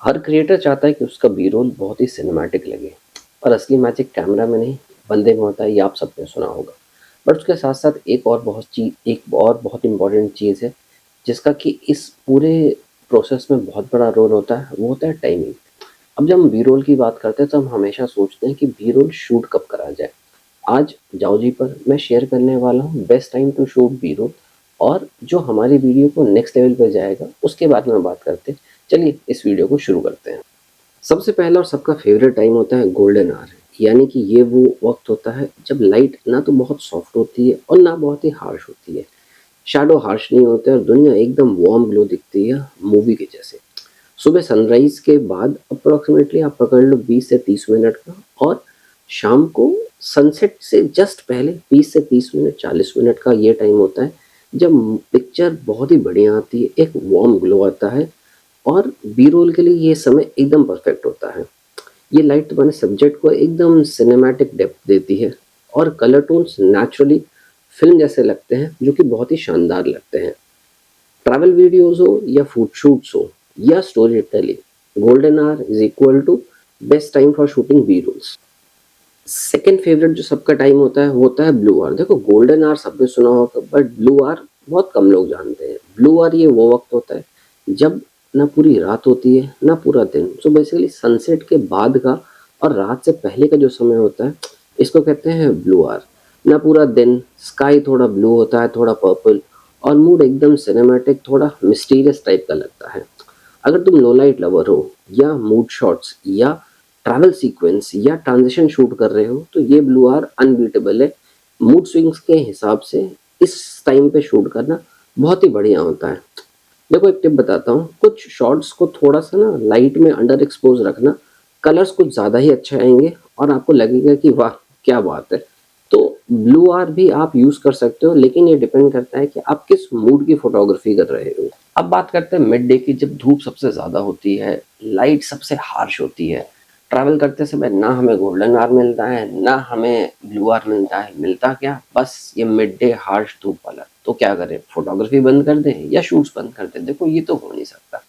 हर creator चाहता है कि उसका बी रोल बहुत ही सिनेमैटिक लगे, पर असली मैजिक कैमरा में नहीं, बंदे में होता है। ये आप सबने सुना होगा। बट उसके साथ-साथ एक और बहुत इम्पोर्टेंट चीज़ है, जिसका कि इस पूरे प्रोसेस में बहुत बड़ा रोल होता है, वो होता है टाइमिंग। अब जब हम बी रोल की बात करते हैं, तो हम हमेशा सोचते हैं कि बी रोल शूट कब करा जाए। आज जाओ जी पर मैं शेयर करने वाला हूँ best time to shoot B roll, और जो हमारी वीडियो को नेक्स्ट लेवल पे जाएगा, उसके बारे में बात करते हैं। चलिए इस वीडियो को शुरू करते हैं। सबसे पहला और सबका फेवरेट टाइम होता है गोल्डन आवर, यानी कि ये वो वक्त होता है जब लाइट ना तो बहुत सॉफ्ट होती है और ना बहुत ही हार्श होती है। शैडो हार्श नहीं होते और दुनिया एकदम वार्म ग्लो दिखती है, मूवी के जैसे। सुबह सनराइज के बाद अप्रोक्सीमेटली आप पकड़ लो 20 से 30 मिनट का, और शाम को सनसेट से जस्ट पहले 20 से 30 मिनट 40 मिनट का ये टाइम होता है, जब पिक्चर बहुत ही बढ़िया आती है, एक वार्म ग्लो आता है, और बी रोल के लिए ये समय एकदम परफेक्ट होता है। ये लाइट तुम्हारे सब्जेक्ट को एकदम सिनेमैटिक डेप्थ देती है, और कलर टोन्स नेचुरली फिल्म जैसे लगते हैं, जो कि बहुत ही शानदार लगते हैं। ट्रैवल वीडियोस हो या फूड शूट्स हो या story telling, golden hour is equal to best time for shooting B rolls. Second favourite जो सबका टाइम होता है, वो होता है ब्लू आवर। देखो, गोल्डन आवर सबने सुना होगा, बट ब्लू आवर बहुत कम लोग जानते हैं। ब्लू आवर ये वो वक्त होता है जब ना पूरी रात होती है ना पूरा दिन। सो बेसिकली सनसेट के बाद का और रात से पहले का जो समय होता है, इसको कहते हैं ब्लू आवर। ना पूरा दिन, स्काई थोड़ा ब्लू होता है, थोड़ा पर्पल, और मूड एकदम सिनेमैटिक, थोड़ा मिस्टीरियस टाइप का लगता है। अगर तुम लो लाइट लवर हो, या मूड शॉट्स, या ट्रैवल सीक्वेंस, या ट्रांजिशन शूट कर रहे हो, तो ये ब्लू आर अनबीटेबल है। मूड स्विंग्स के हिसाब से इस टाइम पे शूट करना बहुत ही बढ़िया होता है। देखो, एक टिप बताता हूँ, कुछ शॉट्स को थोड़ा सा ना लाइट में अंडर एक्सपोज रखना, कलर्स कुछ ज़्यादा ही अच्छे आएंगे, और आपको लगेगा कि वाह क्या बात है। तो ब्लू आर भी आप यूज़ कर सकते हो, लेकिन ये डिपेंड करता है कि आप किस मूड की फोटोग्राफी कर रहे हो। अब बात करते हैं मिड डे की, जब धूप सबसे ज़्यादा होती है, लाइट सबसे हार्श होती है। ट्रैवल करते समय ना हमें गोल्डन आवर मिलता है, ना हमें ब्लू आवर मिलता है। मिलता क्या, बस ये मिड डे हार्श धूप वाला। तो क्या करें, फोटोग्राफी बंद कर दें या शूट्स बंद कर दें? देखो, ये तो हो नहीं सकता।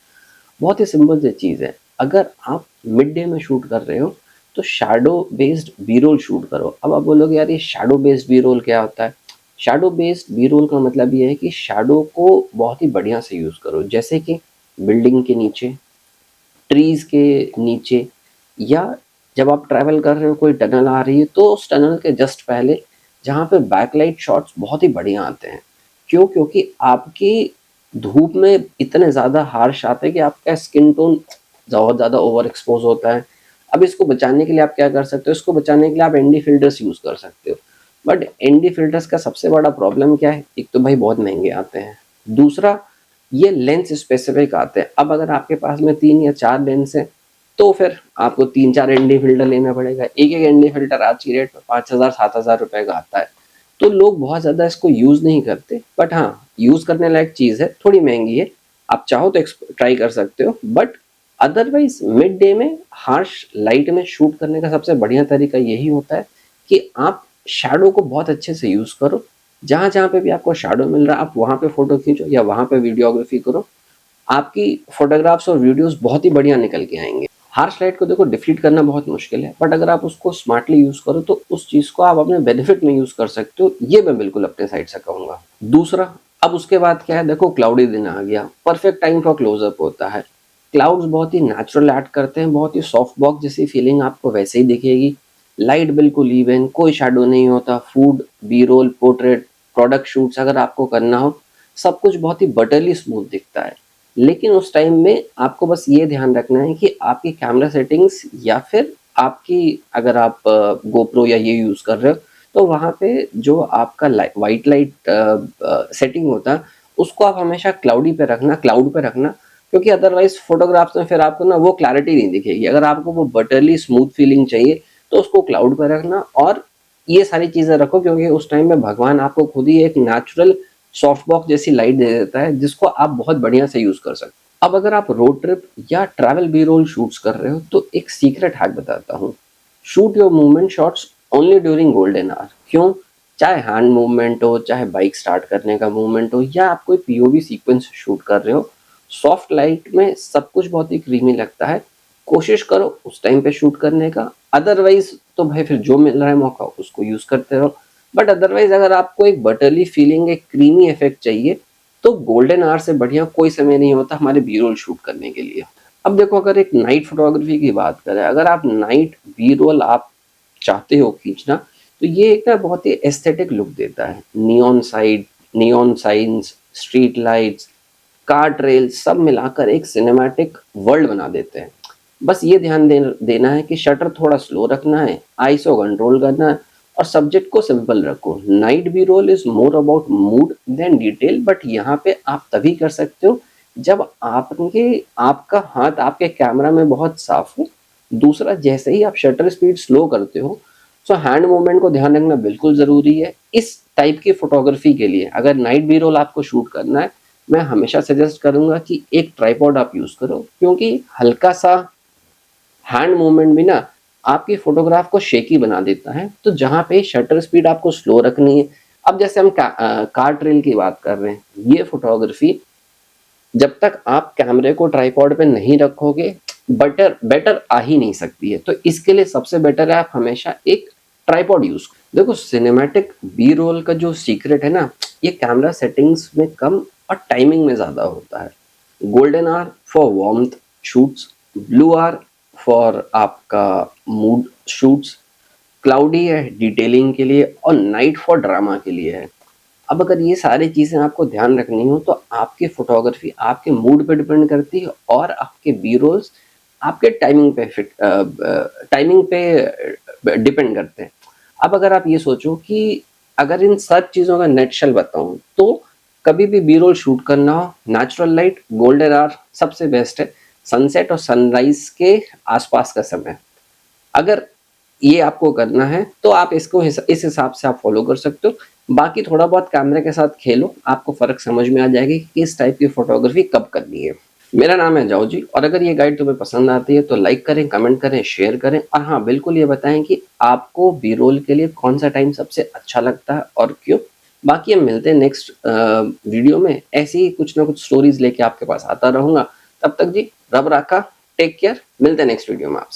बहुत ही सिंपल सी चीज़ है। अगर आप मिड डे में शूट कर रहे हो, तो shadow based B roll shoot करो। अब आप बोलोगे, यार ये शैडो बेस्ड बी रोल क्या होता है? शैडो बेस्ड बी रोल का मतलब ये है कि शैडो को बहुत ही बढ़िया से यूज़ करो, जैसे कि बिल्डिंग के नीचे, ट्रीज के नीचे, या जब आप ट्रैवल कर रहे हो, कोई टनल आ रही है, तो उस टनल के जस्ट पहले, जहाँ पे बैकलाइट शॉट्स बहुत ही बढ़िया आते हैं। क्यों? क्योंकि आपकी धूप में इतने ज़्यादा हार्श आते हैं कि आपका स्किन टोन बहुत ज़्यादा ओवर एक्सपोज होता है। अब इसको बचाने के लिए आप क्या कर सकते हो? इसको बचाने के लिए आप एनडी फिल्टर्स यूज़ कर सकते हो। बट एनडी फिल्टर्स का सबसे बड़ा प्रॉब्लम क्या है? एक तो भाई बहुत महंगे आते हैं, दूसरा ये लेंस स्पेसिफिक आते हैं। अब अगर आपके पास में 3 या 4 लेंस है, तो फिर आपको 3-4 एनडी फिल्टर लेना पड़ेगा। एक-एक एनडी फिल्टर आज की रेट में 5,000-7,000 रुपए का आता है। तो लोग बहुत ज़्यादा इसको यूज़ नहीं करते, बट हाँ, यूज़ करने लायक चीज़ है, थोड़ी महंगी है। आप चाहो तो ट्राई कर सकते हो, बट अदरवाइज मिड डे में हार्श लाइट में शूट करने का सबसे बढ़िया तरीका यही होता है कि आप शैडो को बहुत अच्छे से यूज़ करो। जहाँ-जहाँ पे भी आपको शैडो मिल रहा है, आप वहाँ पे फ़ोटो खींचो या वहाँ पे वीडियोग्राफी करो। आपकी फ़ोटोग्राफ्स और वीडियोज़ बहुत ही बढ़िया निकल के आएँगे। हार्श लाइट को देखो डिफीट करना बहुत मुश्किल है, बट अगर आप उसको स्मार्टली यूज़ करो, तो उस चीज़ को आप अपने बेनिफिट में यूज़ कर सकते हो। ये मैं बिल्कुल अपने साइड से कहूँगा। दूसरा, अब उसके बाद क्या है, देखो क्लाउडी दिन आ गया, परफेक्ट टाइम फॉर क्लोज़अप होता है। क्लाउड्स बहुत ही नेचुरल ऐड करते हैं, बहुत ही सॉफ्ट बॉक्स जैसी फीलिंग आपको वैसे ही दिखेगी। लाइट बिल्कुल इवन, कोई शैडो नहीं होता। Food, B roll, portrait, product shoots अगर आपको करना हो, सब कुछ बहुत ही बटरली स्मूथ दिखता है। लेकिन उस टाइम में आपको बस ये ध्यान रखना है कि आपकी कैमरा सेटिंग्स, या फिर आपकी, अगर आप गोप्रो या ये यूज़ कर रहे हो, तो वहाँ पे जो आपका वाइट लाइट सेटिंग होता है, उसको आप हमेशा क्लाउड पे रखना, क्योंकि अदरवाइज फोटोग्राफ्स में फिर आपको ना वो क्लैरिटी नहीं दिखेगी। अगर आपको वो बटरली स्मूथ फीलिंग चाहिए, तो उसको क्लाउड पे रखना, और ये सारी चीज़ें रखो, क्योंकि उस टाइम में भगवान आपको खुद ही एक नेचुरल सॉफ्ट बॉक्स जैसी लाइट दे देता है, जिसको आप बहुत बढ़िया से यूज़ कर सकते हो। अब अगर आप रोड ट्रिप या ट्रैवल बी रोल शूट्स कर रहे हो, तो एक सीक्रेट हैक बताता हूँ। Shoot your movement shots only during golden hour. क्यों? चाहे हैंड मूवमेंट हो, चाहे बाइक स्टार्ट करने का मूवमेंट हो, या आप कोई पीओवी सीक्वेंस शूट कर रहे हो, सॉफ्ट लाइट में सब कुछ बहुत ही क्रीमी लगता है। कोशिश करो उस टाइम पे शूट करने का, अदरवाइज़ तो भाई फिर जो मिल रहा है मौका उसको यूज़ करते रहो। बट अदरवाइज़ अगर आपको एक बटरली फीलिंग, एक क्रीमी इफ़ेक्ट चाहिए, तो गोल्डन आवर से बढ़िया कोई समय नहीं होता हमारे बी-रोल शूट करने के लिए। अब देखो, अगर एक नाइट फ़ोटोग्राफ़ी की बात करें, अगर आप नाइट बी-रोल आप चाहते हो खींचना, तो ये एक ना बहुत ही एस्थेटिक लुक देता है। Neon signs, street lights, car trail सब मिलाकर एक सिनेमैटिक वर्ल्ड बना देते हैं। बस ये ध्यान देना है कि शटर थोड़ा स्लो रखना है, आईएसओ कंट्रोल करना है और सब्जेक्ट को सिंपल रखो। Night B roll is more about mood than detail, but यहाँ पे आप तभी कर सकते हो जब आपका हाथ आपके कैमरा में बहुत साफ हो। दूसरा, जैसे ही आप शटर स्पीड स्लो करते हो, सो हैंड मूवमेंट को ध्यान रखना बिल्कुल ज़रूरी है। इस टाइप की फोटोग्राफी के लिए अगर नाइट बी रोल आपको शूट करना है, मैं हमेशा सजेस्ट करूंगा कि एक ट्राइपॉड आप यूज़ करो, क्योंकि हल्का सा हैंड मूवमेंट भी ना आपकी फोटोग्राफ को शेकी बना देता है। तो जहाँ पे शटर स्पीड आपको स्लो रखनी है, अब जैसे हम कार ट्रेल की बात कर रहे हैं, ये फोटोग्राफी जब तक आप कैमरे को ट्राइपॉड पे नहीं रखोगे बेटर आ ही नहीं सकती है। तो इसके लिए सबसे बेटर है आप हमेशा एक ट्राइपॉड यूज करो। देखो, सिनेमैटिक बी रोल का जो सीक्रेट है ना, ये कैमरा सेटिंग्स में कम और टाइमिंग में ज्यादा होता है। Golden hour for warmth shoots, blue hour for आपका मूड शूट्स, क्लाउडी है डिटेलिंग के लिए और नाइट फॉर ड्रामा के लिए है। अब अगर ये सारी चीज़ें आपको ध्यान रखनी हो, तो आपकी फ़ोटोग्राफ़ी आपके मूड पे डिपेंड करती है और आपके बी-रोल्स आपके टाइमिंग पे डिपेंड करते हैं। अब अगर आप ये सोचो कि अगर इन सब चीज़ों का नटशेल बताऊँ, तो कभी भी बी-रोल शूट करना हो, नेचुरल लाइट, गोल्डन आवर सबसे बेस्ट है। सनसेट और सनराइज़ के आसपास का समय। अगर ये आपको करना है तो आप इसको इस हिसाब से आप फॉलो कर सकते हो। बाकी थोड़ा बहुत कैमरे के साथ खेलो, आपको फ़र्क समझ में आ जाएगी कि किस टाइप की फ़ोटोग्राफ़ी कब करनी है। मेरा नाम है जाओ जी, और अगर ये गाइड तुम्हें पसंद आती है तो लाइक करें, कमेंट करें, शेयर करें और हाँ, बिल्कुल ये बताएँ कि आपको बी रोल के लिए कौन-सा टाइम सबसे अच्छा लगता है और क्यों? बाकी हम मिलते हैं नेक्स्ट वीडियो में। ऐसे ही कुछ ना कुछ स्टोरीज़ लेके आपके पास आता रहूँगा। तब तक जी, रब राखा, टेक केयर, मिलते हैं नेक्स्ट वीडियो में आपसे।